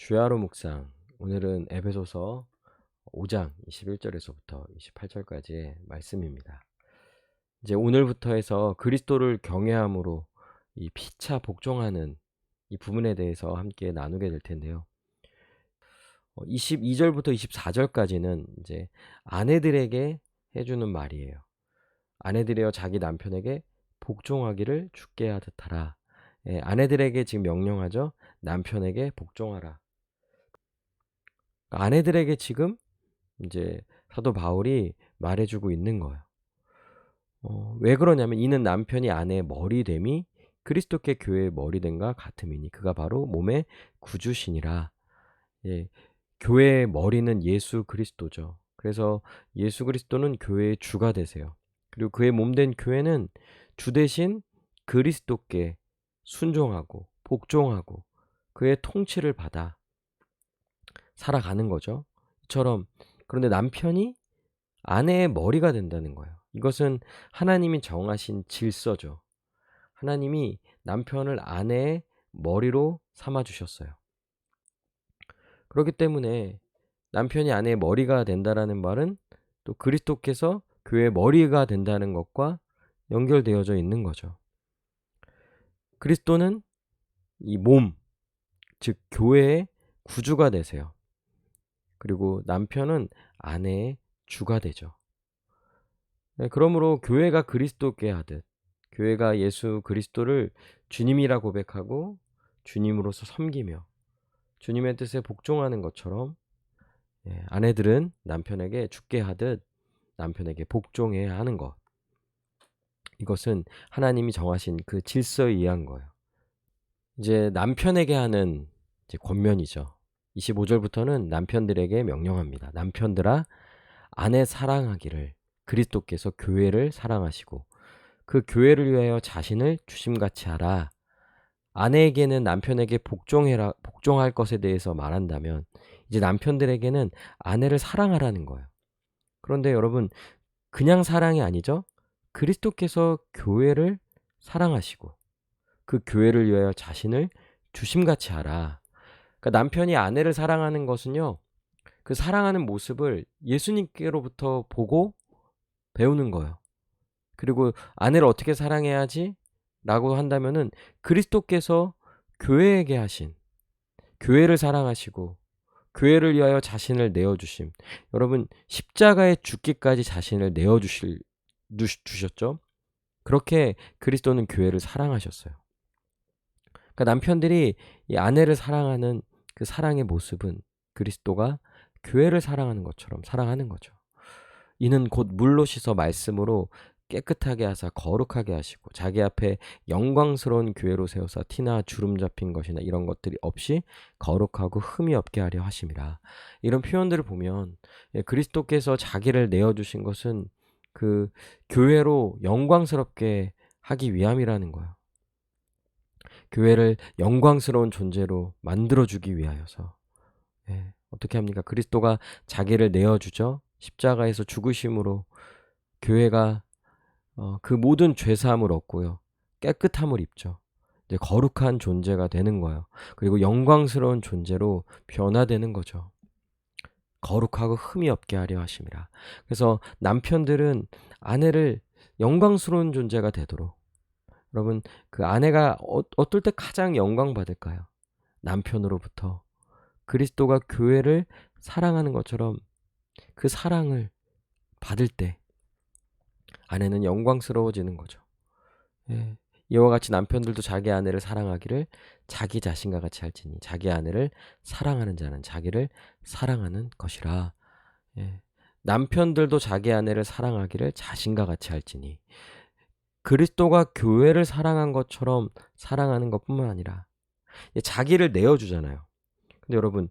주의 하루 묵상. 오늘은 에베소서 5장 21절에서부터 28절까지의 말씀입니다. 이제 오늘부터 해서 그리스도를 경외함으로 이 피차 복종하는 이 부분에 대해서 함께 나누게 될 텐데요. 22절부터 24절까지는 이제 아내들에게 해주는 말이에요. 아내들이여 자기 남편에게 복종하기를 주께 하듯 하라. 아내들에게 지금 명령하죠. 남편에게 복종하라. 아내들에게 지금 이제 사도 바울이 말해주고 있는 거예요. 왜 그러냐면 이는 남편이 아내의 머리됨이 그리스도께 교회의 머리됨과 같음이니 그가 바로 몸의 구주시니라. 예, 교회의 머리는 예수 그리스도죠. 그래서 예수 그리스도는 교회의 주가 되세요. 그리고 그의 몸된 교회는 주 대신 그리스도께 순종하고 복종하고 그의 통치를 받아 살아가는 거죠. 이처럼 그런데 남편이 아내의 머리가 된다는 거예요. 이것은 하나님이 정하신 질서죠. 하나님이 남편을 아내의 머리로 삼아 주셨어요. 그렇기 때문에 남편이 아내의 머리가 된다라는 말은 또 그리스도께서 교회의 머리가 된다는 것과 연결되어져 있는 거죠. 그리스도는 이 몸, 즉 교회의 구주가 되세요. 그리고 남편은 아내의 주가 되죠. 그러므로 교회가 그리스도께 하듯 교회가 예수 그리스도를 주님이라 고백하고 주님으로서 섬기며 주님의 뜻에 복종하는 것처럼 아내들은 남편에게 주께 하듯 남편에게 복종해야 하는 것. 이것은 하나님이 정하신 그 질서에 의한 거예요. 이제 남편에게 하는 이제 권면이죠. 25절부터는 남편들에게 명령합니다. 남편들아 아내 사랑하기를 그리스도께서 교회를 사랑하시고 그 교회를 위하여 자신을 주심같이 하라. 아내에게는 남편에게 복종할 것에 대해서 말한다면 이제 남편들에게는 아내를 사랑하라는 거예요. 그런데 여러분 그냥 사랑이 아니죠. 그리스도께서 교회를 사랑하시고 그 교회를 위하여 자신을 주심같이 하라. 그러니까 남편이 아내를 사랑하는 것은요. 그 사랑하는 모습을 예수님께로부터 보고 배우는 거예요. 그리고 아내를 어떻게 사랑해야지? 라고 한다면은 그리스도께서 교회에게 하신 교회를 사랑하시고 교회를 위하여 자신을 내어주심. 여러분 십자가에 죽기까지 자신을 주셨죠. 그렇게 그리스도는 교회를 사랑하셨어요. 그러니까 남편들이 이 아내를 사랑하는 그 사랑의 모습은 그리스도가 교회를 사랑하는 것처럼 사랑하는 거죠. 이는 곧 물로 씻어 말씀으로 깨끗하게 하사 거룩하게 하시고 자기 앞에 영광스러운 교회로 세우사 티나 주름 잡힌 것이나 이런 것들이 없이 거룩하고 흠이 없게 하려 하심이라. 이런 표현들을 보면 그리스도께서 자기를 내어주신 것은 그 교회로 영광스럽게 하기 위함이라는 거예요. 교회를 영광스러운 존재로 만들어주기 위하여서. 어떻게 합니까? 그리스도가 자기를 내어주죠. 십자가에서 죽으심으로 교회가 그 모든 죄사함을 얻고요. 깨끗함을 입죠. 이제 거룩한 존재가 되는 거예요. 그리고 영광스러운 존재로 변화되는 거죠. 거룩하고 흠이 없게 하려 하심이라. 그래서 남편들은 아내를 영광스러운 존재가 되도록 여러분 그 아내가 어떨 때 가장 영광 받을까요? 남편으로부터 그리스도가 교회를 사랑하는 것처럼 그 사랑을 받을 때 아내는 영광스러워지는 거죠. 이와 같이 남편들도 자기 아내를 사랑하기를 자기 자신과 같이 할지니 자기 아내를 사랑하는 자는 자기를 사랑하는 것이라. 남편들도 자기 아내를 사랑하기를 자신과 같이 할지니 그리스도가 교회를 사랑한 것처럼 사랑하는 것뿐만 아니라 자기를 내어주잖아요. 근데 여러분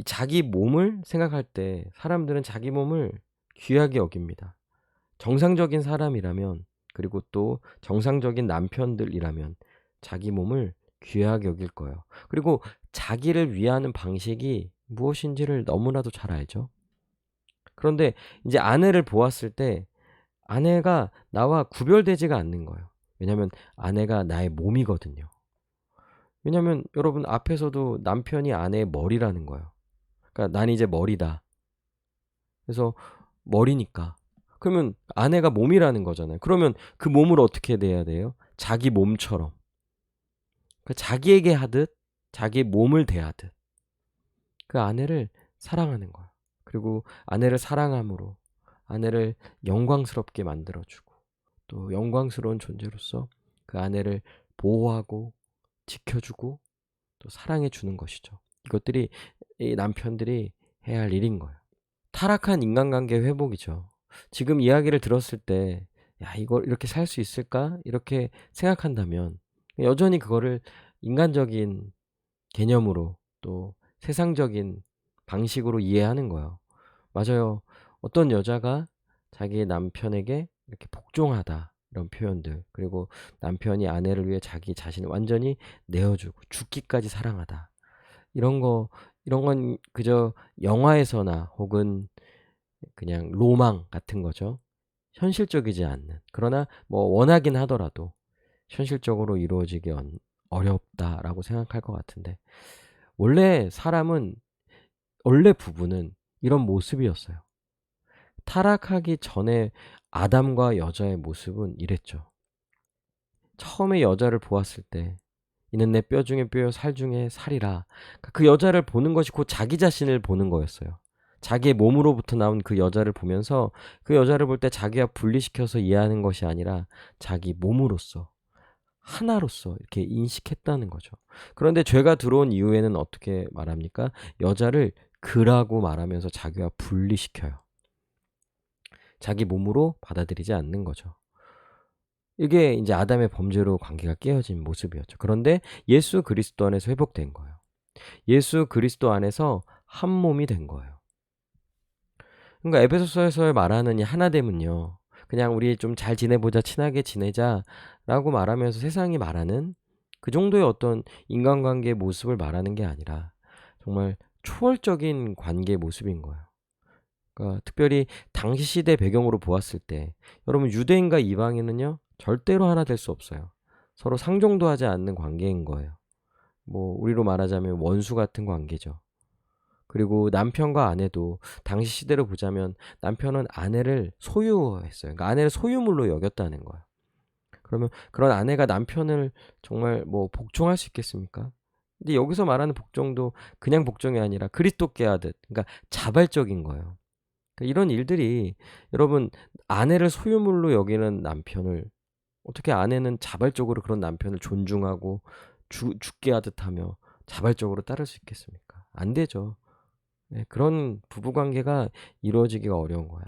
자기 몸을 생각할 때 사람들은 자기 몸을 귀하게 여깁니다. 정상적인 사람이라면 그리고 또 정상적인 남편들이라면 자기 몸을 귀하게 여길 거예요. 그리고 자기를 위하는 방식이 무엇인지를 너무나도 잘 알죠. 그런데 이제 아내를 보았을 때 아내가 나와 구별되지가 않는 거예요. 왜냐하면 아내가 나의 몸이거든요. 왜냐하면 여러분 앞에서도 남편이 아내의 머리라는 거예요. 그러니까 난 이제 머리다. 그래서 머리니까. 그러면 아내가 몸이라는 거잖아요. 그러면 그 몸을 어떻게 대해야 돼요? 자기 몸처럼. 그러니까 자기에게 하듯 자기 몸을 대하듯 그 아내를 사랑하는 거예요. 그리고 아내를 사랑함으로 아내를 영광스럽게 만들어주고 또 영광스러운 존재로서 그 아내를 보호하고 지켜주고 또 사랑해 주는 것이죠. 이것들이 이 남편들이 해야 할 일인 거예요. 타락한 인간관계 회복이죠. 지금 이야기를 들었을 때 '야 이걸 이렇게 살 수 있을까?' 이렇게 생각한다면 여전히 그거를 인간적인 개념으로 또 세상적인 방식으로 이해하는 거예요. 맞아요. 어떤 여자가 자기의 남편에게 이렇게 복종하다 이런 표현들 그리고 남편이 아내를 위해 자기 자신을 완전히 내어 주고 죽기까지 사랑하다. 이런 거 이런 건 그저 영화에서나 혹은 그냥 로망 같은 거죠. 현실적이지 않는. 그러나 뭐 원하긴 하더라도 현실적으로 이루어지기 어렵다라고 생각할 것 같은데 원래 사람은 원래 부부는 이런 모습이었어요. 타락하기 전에 아담과 여자의 모습은 이랬죠. 처음에 여자를 보았을 때 이는 내 뼈 중에 뼈요 살 중에 살이라. 그 여자를 보는 것이 곧 자기 자신을 보는 거였어요. 자기의 몸으로부터 나온 그 여자를 보면서 그 여자를 볼 때 자기와 분리시켜서 이해하는 것이 아니라 자기 몸으로서 하나로서 이렇게 인식했다는 거죠. 그런데 죄가 들어온 이후에는 어떻게 말합니까? 여자를 그라고 말하면서 자기와 분리시켜요. 자기 몸으로 받아들이지 않는 거죠. 이게 이제 아담의 범죄로 관계가 깨어진 모습이었죠. 그런데 예수 그리스도 안에서 회복된 거예요. 예수 그리스도 안에서 한 몸이 된 거예요. 그러니까 에베소서에서 말하는 이 하나됨은요. 그냥 우리 좀 잘 지내보자, 친하게 지내자라고 말하면서 세상이 말하는 그 정도의 어떤 인간관계의 모습을 말하는 게 아니라 정말 초월적인 관계의 모습인 거예요. 그러니까 특별히 당시 시대 배경으로 보았을 때 여러분 유대인과 이방인은요 절대로 하나 될 수 없어요. 서로 상종도 하지 않는 관계인 거예요. 뭐 우리로 말하자면 원수 같은 관계죠. 그리고 남편과 아내도 당시 시대로 보자면 남편은 아내를 소유했어요. 그러니까 아내를 소유물로 여겼다는 거예요. 그러면 그런 아내가 남편을 정말 뭐 복종할 수 있겠습니까? 근데 여기서 말하는 복종도 그냥 복종이 아니라 그리스도께 하듯 그러니까 자발적인 거예요. 그러니까 이런 일들이 여러분 아내를 소유물로 여기는 남편을 어떻게 아내는 자발적으로 그런 남편을 존중하고 죽게 하듯 하며 자발적으로 따를 수 있겠습니까? 안 되죠. 네, 그런 부부관계가 이루어지기가 어려운 거야.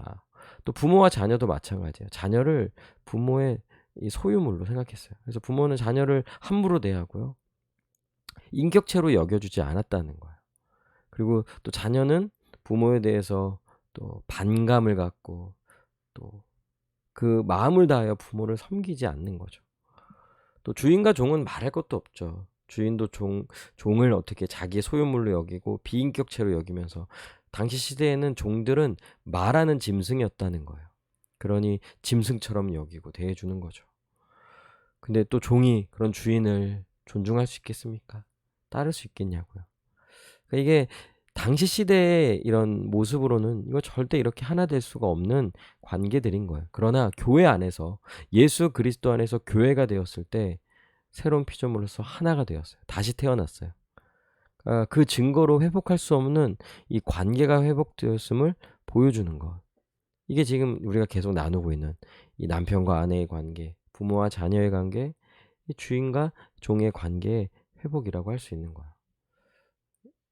또 부모와 자녀도 마찬가지예요. 자녀를 부모의 이 소유물로 생각했어요. 그래서 부모는 자녀를 함부로 대하고요. 인격체로 여겨주지 않았다는 거예요. 그리고 또 자녀는 부모에 대해서 또 반감을 갖고 또 그 마음을 다하여 부모를 섬기지 않는 거죠. 또 주인과 종은 말할 것도 없죠. 주인도 종을 어떻게 자기의 소유물로 여기고 비인격체로 여기면서 당시 시대에는 종들은 말하는 짐승이었다는 거예요. 그러니 짐승처럼 여기고 대해주는 거죠. 근데 또 종이 그런 주인을 존중할 수 있겠습니까? 따를 수 있겠냐고요. 그러니까 이게 당시 시대의 이런 모습으로는 이거 절대 이렇게 하나 될 수가 없는 관계들인 거예요. 그러나 교회 안에서 예수 그리스도 안에서 교회가 되었을 때 새로운 피조물로서 하나가 되었어요. 다시 태어났어요. 그 증거로 회복할 수 없는 이 관계가 회복되었음을 보여주는 것. 이게 지금 우리가 계속 나누고 있는 이 남편과 아내의 관계, 부모와 자녀의 관계, 이 주인과 종의 관계의 회복이라고 할 수 있는 거예요.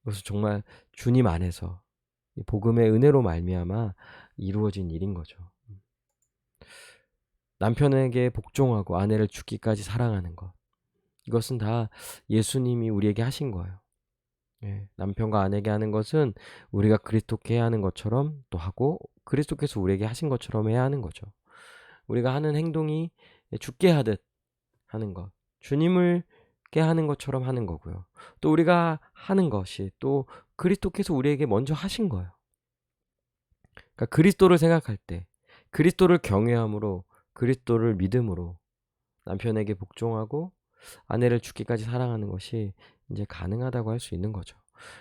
그래서 정말 주님 안에서 이 복음의 은혜로 말미암아 이루어진 일인 거죠. 남편에게 복종하고 아내를 죽기까지 사랑하는 것. 이것은 다 예수님이 우리에게 하신 거예요. 예, 남편과 아내에게 하는 것은 우리가 그리스도께 해야 하는 것처럼 또 하고 그리스도께서 우리에게 하신 것처럼 해야 하는 거죠. 우리가 하는 행동이 죽게 하듯 하는 것, 주님을 게 하는 것처럼 하는 거고요. 또 우리가 하는 것이 또 그리스도께서 우리에게 먼저 하신 거예요. 그러니까 그리스도를 생각할 때 그리스도를 경외함으로 그리스도를 믿음으로 남편에게 복종하고 아내를 죽기까지 사랑하는 것이 이제 가능하다고 할 수 있는 거죠.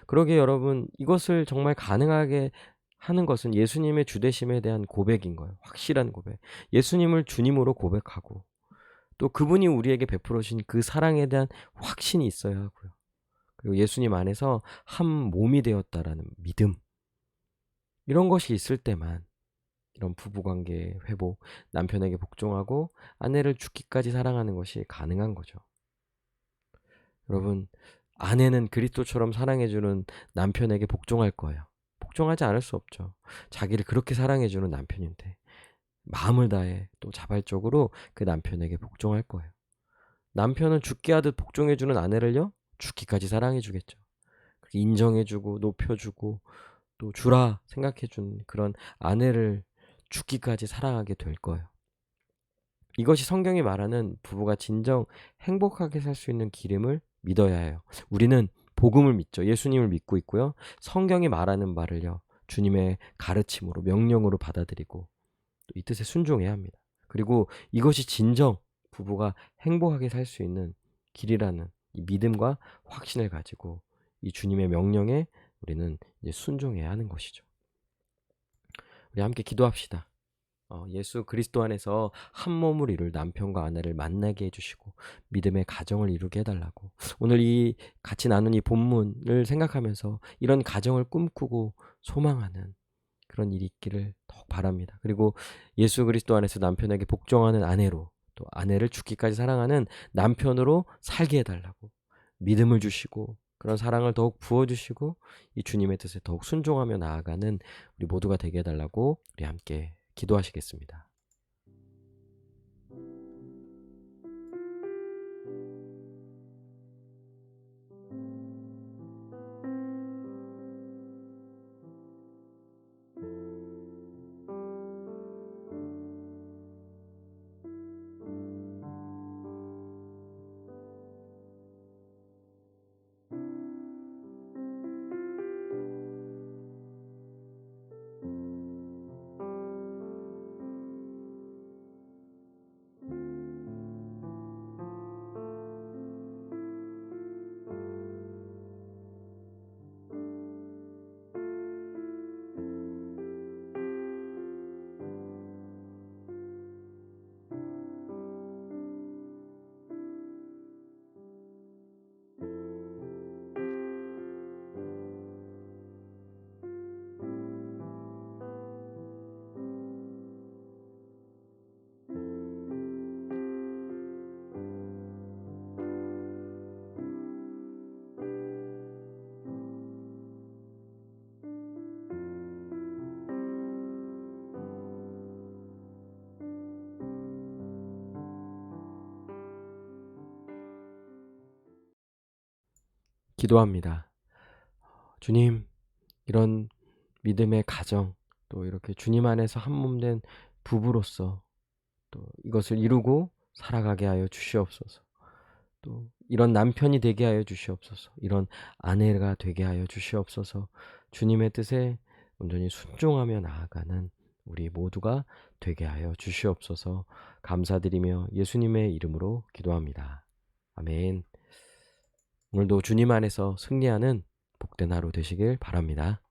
그러기에 여러분, 이것을 정말 가능하게 하는 것은 예수님의 주되심에 대한 고백인 거예요. 확실한 고백. 예수님을 주님으로 고백하고 또 그분이 우리에게 베풀어 주신 그 사랑에 대한 확신이 있어야 하고요. 그리고 예수님 안에서 한 몸이 되었다라는 믿음. 이런 것이 있을 때만 이런 부부관계 회복, 남편에게 복종하고 아내를 죽기까지 사랑하는 것이 가능한 거죠. 여러분, 아내는 그리스도처럼 사랑해주는 남편에게 복종할 거예요. 복종하지 않을 수 없죠. 자기를 그렇게 사랑해주는 남편인데 마음을 다해 또 자발적으로 그 남편에게 복종할 거예요. 남편은 죽게 하듯 복종해주는 아내를요, 죽기까지 사랑해주겠죠. 인정해주고 높여주고 또 주라 생각해준 그런 아내를 죽기까지 사랑하게 될 거예요. 이것이 성경이 말하는 부부가 진정 행복하게 살 수 있는 길임을 믿어야 해요. 우리는 복음을 믿죠. 예수님을 믿고 있고요. 성경이 말하는 말을요, 주님의 가르침으로 명령으로 받아들이고 또 이 뜻에 순종해야 합니다. 그리고 이것이 진정 부부가 행복하게 살 수 있는 길이라는 이 믿음과 확신을 가지고 이 주님의 명령에 우리는 이제 순종해야 하는 것이죠. 우리 함께 기도합시다. 예수 그리스도 안에서 한 몸을 이룰 남편과 아내를 만나게 해주시고 믿음의 가정을 이루게 해달라고, 오늘 이 같이 나눈 이 본문을 생각하면서 이런 가정을 꿈꾸고 소망하는 그런 일이 있기를 더욱 바랍니다. 그리고 예수 그리스도 안에서 남편에게 복종하는 아내로, 또 아내를 죽기까지 사랑하는 남편으로 살게 해달라고 믿음을 주시고 그런 사랑을 더욱 부어주시고 이 주님의 뜻에 더욱 순종하며 나아가는 우리 모두가 되게 해달라고 우리 함께 기도하시겠습니다. 기도합니다. 주님, 이런 믿음의 가정, 또 이렇게 주님 안에서 한 몸 된 부부로서 또 이것을 이루고 살아가게 하여 주시옵소서. 또 이런 남편이 되게 하여 주시옵소서. 이런 아내가 되게 하여 주시옵소서. 주님의 뜻에 온전히 순종하며 나아가는 우리 모두가 되게 하여 주시옵소서. 감사드리며 예수님의 이름으로 기도합니다. 아멘. 오늘도 주님 안에서 승리하는 복된 하루 되시길 바랍니다.